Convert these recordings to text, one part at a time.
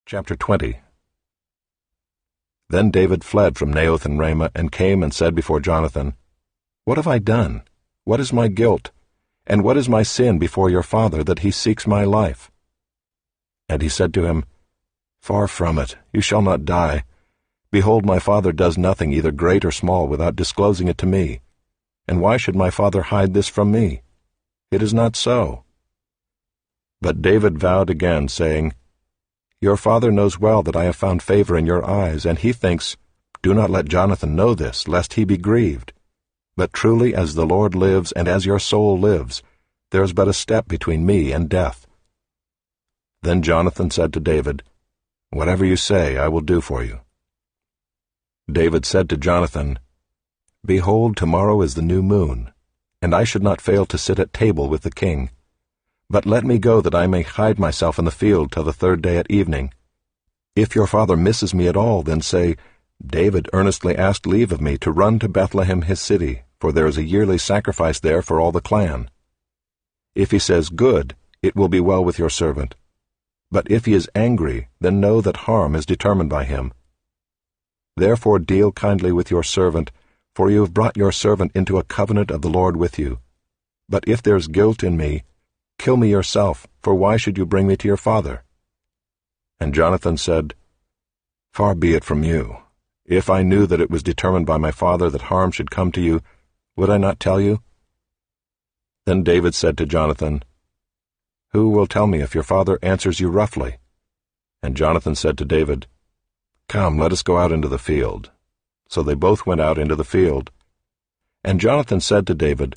Chapter 20. Then David fled from Naioth and Ramah, and came and said before Jonathan, What have I done? What is my guilt? And what is my sin before your father, that he seeks my life? And he said to him, Far from it, you shall not die. Behold, my father does nothing, either great or small, without disclosing it to me. And why should my father hide this from me? It is not so. But David vowed again, saying, Your father knows well that I have found favor in your eyes, and he thinks, Do not let Jonathan know this, lest he be grieved. But truly as the Lord lives, and as your soul lives, there is but a step between me and death. Then Jonathan said to David, Whatever you say, I will do for you. David said to Jonathan, Behold, tomorrow is the new moon, and I should not fail to sit at table with the king. But let me go that I may hide myself in the field till the third day at evening. If your father misses me at all, then say, David earnestly asked leave of me to run to Bethlehem his city, for there is a yearly sacrifice there for all the clan. If he says, Good, it will be well with your servant. But if he is angry, then know that harm is determined by him. Therefore deal kindly with your servant, for you have brought your servant into a covenant of the Lord with you. But if there is guilt in me, kill me yourself, for why should you bring me to your father? And Jonathan said, Far be it from you. If I knew that it was determined by my father that harm should come to you, would I not tell you? Then David said to Jonathan, Who will tell me if your father answers you roughly? And Jonathan said to David, Come, let us go out into the field. So they both went out into the field. And Jonathan said to David,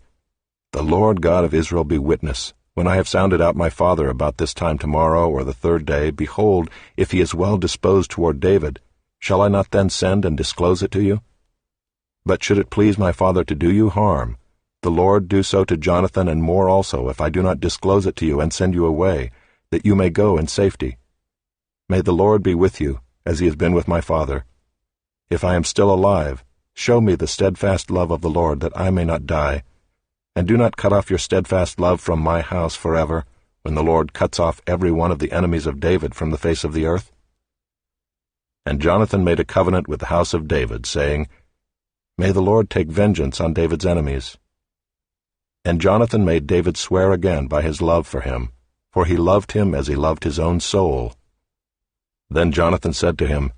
The Lord God of Israel be witness. When I have sounded out my father about this time tomorrow or the third day, behold, if he is well disposed toward David, shall I not then send and disclose it to you? But should it please my father to do you harm, the Lord do so to Jonathan and more also, if I do not disclose it to you and send you away, that you may go in safety. May the Lord be with you, as he has been with my father. If I am still alive, show me the steadfast love of the Lord, that I may not die. And do not cut off your steadfast love from my house forever, when the Lord cuts off every one of the enemies of David from the face of the earth. And Jonathan made a covenant with the house of David, saying, May the Lord take vengeance on David's enemies. And Jonathan made David swear again by his love for him, for he loved him as he loved his own soul. Then Jonathan said to him,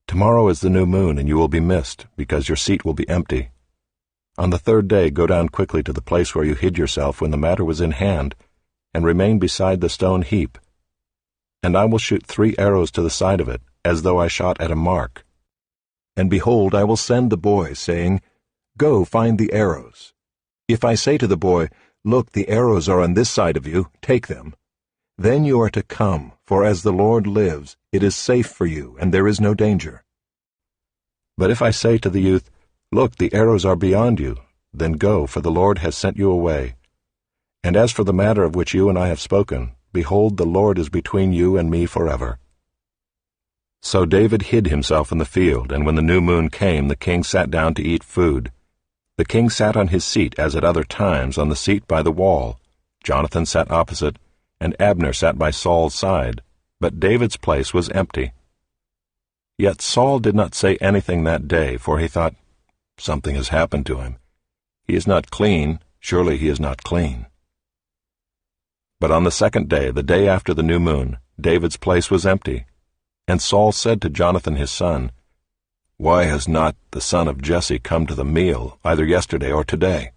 Tomorrow is the new moon, and you will be missed, because your seat will be empty. On the third day go down quickly to the place where you hid yourself when the matter was in hand, and remain beside the stone heap. And I will shoot 3 arrows to the side of it, as though I shot at a mark. And behold, I will send the boy, saying, Go, find the arrows. If I say to the boy, Look, the arrows are on this side of you, take them. Then you are to come, for as the Lord lives, it is safe for you, and there is no danger. But if I say to the youth, Look, the arrows are beyond you, then go, for the Lord has sent you away. And as for the matter of which you and I have spoken, behold, the Lord is between you and me forever. So David hid himself in the field, and when the new moon came, the king sat down to eat food. The king sat on his seat, as at other times, on the seat by the wall. Jonathan sat opposite, and Abner sat by Saul's side, but David's place was empty. Yet Saul did not say anything that day, for he thought, Something has happened to him. He is not clean, surely he is not clean. But on the second day, the day after the new moon, David's place was empty. And Saul said to Jonathan his son, Why has not the son of Jesse come to the meal, either yesterday or today?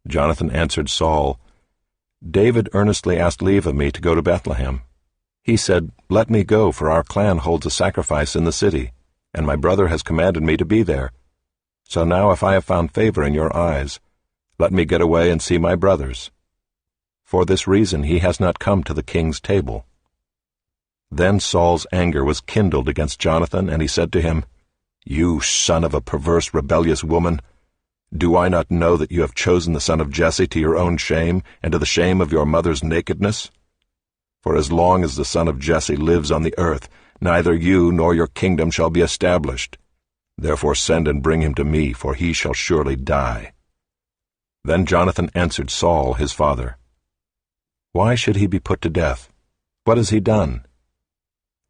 Jonathan answered Saul, David earnestly asked leave of me to go to Bethlehem. He said, Let me go, for our clan holds a sacrifice in the city, and my brother has commanded me to be there. So now if I have found favor in your eyes, let me get away and see my brothers. For this reason he has not come to the king's table. Then Saul's anger was kindled against Jonathan, and he said to him, You son of a perverse, rebellious woman! Do I not know that you have chosen the son of Jesse to your own shame, and to the shame of your mother's nakedness? For as long as the son of Jesse lives on the earth, neither you nor your kingdom shall be established. Therefore send and bring him to me, for he shall surely die. Then Jonathan answered Saul his father, Why should he be put to death? What has he done?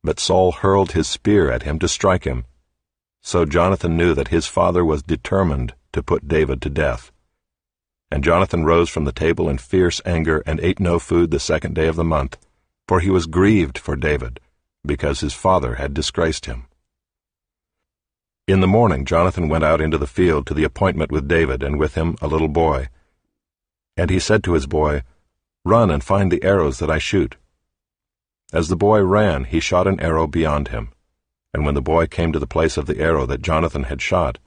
But Saul hurled his spear at him to strike him. So Jonathan knew that his father was determined to put David to death. And Jonathan rose from the table in fierce anger and ate no food the 2nd day of the month, for he was grieved for David, because his father had disgraced him. In the morning Jonathan went out into the field to the appointment with David, and with him a little boy. And he said to his boy, "Run and find the arrows that I shoot." As the boy ran, he shot an arrow beyond him. And when the boy came to the place of the arrow that Jonathan had shot,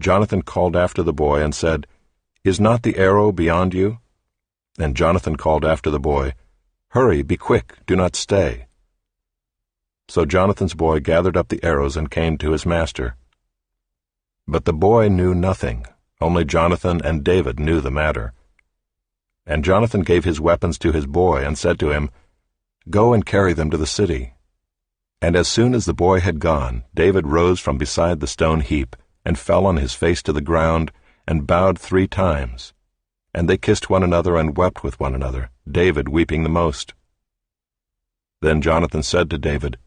Jonathan called after the boy and said, "Is not the arrow beyond you?" And Jonathan called after the boy, "Hurry, be quick, do not stay." So Jonathan's boy gathered up the arrows and came to his master. But the boy knew nothing, only Jonathan and David knew the matter. And Jonathan gave his weapons to his boy and said to him, "Go and carry them to the city." And as soon as the boy had gone, David rose from beside the stone heap, and fell on his face to the ground, and bowed 3 times. And they kissed one another and wept with one another, David weeping the most. Then Jonathan said to David,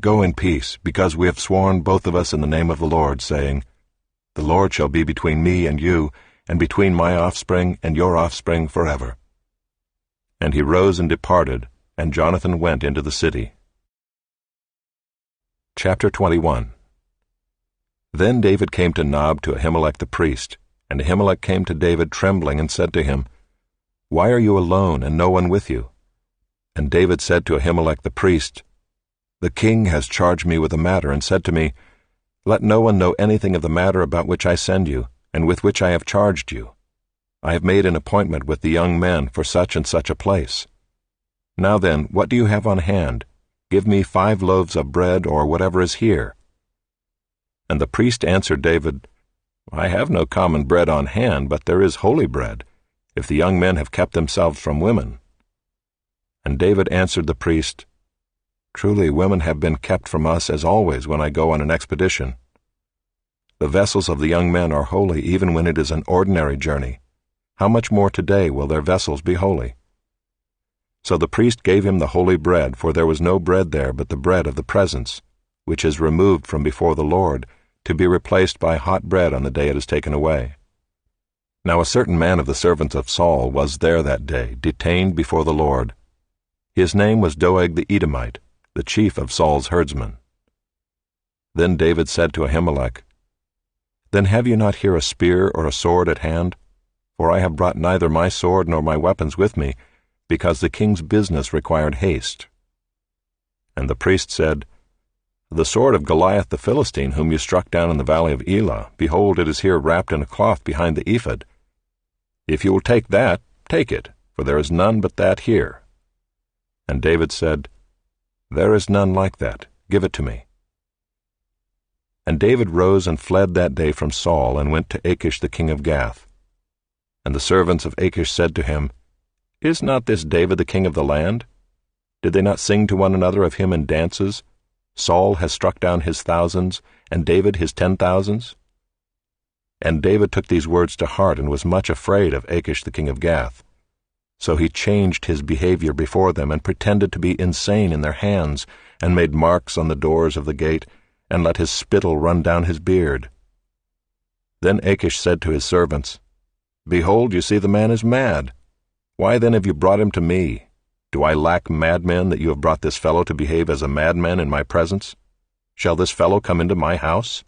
"Go in peace, because we have sworn both of us in the name of the Lord, saying, 'The Lord shall be between me and you, and between my offspring and your offspring forever.'" And he rose and departed, and Jonathan went into the city. Chapter 21. Then David came to Nob to Ahimelech the priest, and Ahimelech came to David trembling and said to him, "Why are you alone and no one with you?" And David said to Ahimelech the priest, "The king has charged me with a matter, and said to me, 'Let no one know anything of the matter about which I send you, and with which I have charged you. I have made an appointment with the young men for such and such a place. Now then, what do you have on hand? Give me 5 loaves of bread, or whatever is here.' And the priest answered David, 'I have no common bread on hand, but there is holy bread, if the young men have kept themselves from women.' And David answered the priest, 'Truly women have been kept from us as always when I go on an expedition. The vessels of the young men are holy even when it is an ordinary journey. How much more today will their vessels be holy?' So the priest gave him the holy bread, for there was no bread there but the bread of the presence, which is removed from before the Lord, to be replaced by hot bread on the day it is taken away. Now a certain man of the servants of Saul was there that day, detained before the Lord. His name was Doeg the Edomite, the chief of Saul's herdsmen. Then David said to Ahimelech, "Then have you not here a spear or a sword at hand? For I have brought neither my sword nor my weapons with me, because the king's business required haste." And the priest said, "The sword of Goliath the Philistine, whom you struck down in the valley of Elah, behold, it is here wrapped in a cloth behind the ephod. If you will take that, take it, for there is none but that here." And David said, "There is none like that. Give it to me." And David rose and fled that day from Saul, and went to Achish the king of Gath. And the servants of Achish said to him, "Is not this David the king of the land? Did they not sing to one another of him in dances? Saul has struck down his thousands, and David his 10,000s. And David took these words to heart, and was much afraid of Achish the king of Gath. So he changed his behavior before them, and pretended to be insane in their hands, and made marks on the doors of the gate, and let his spittle run down his beard. Then Achish said to his servants, "Behold, you see the man is mad. Why then have you brought him to me? Do I lack madmen that you have brought this fellow to behave as a madman in my presence? Shall this fellow come into my house?"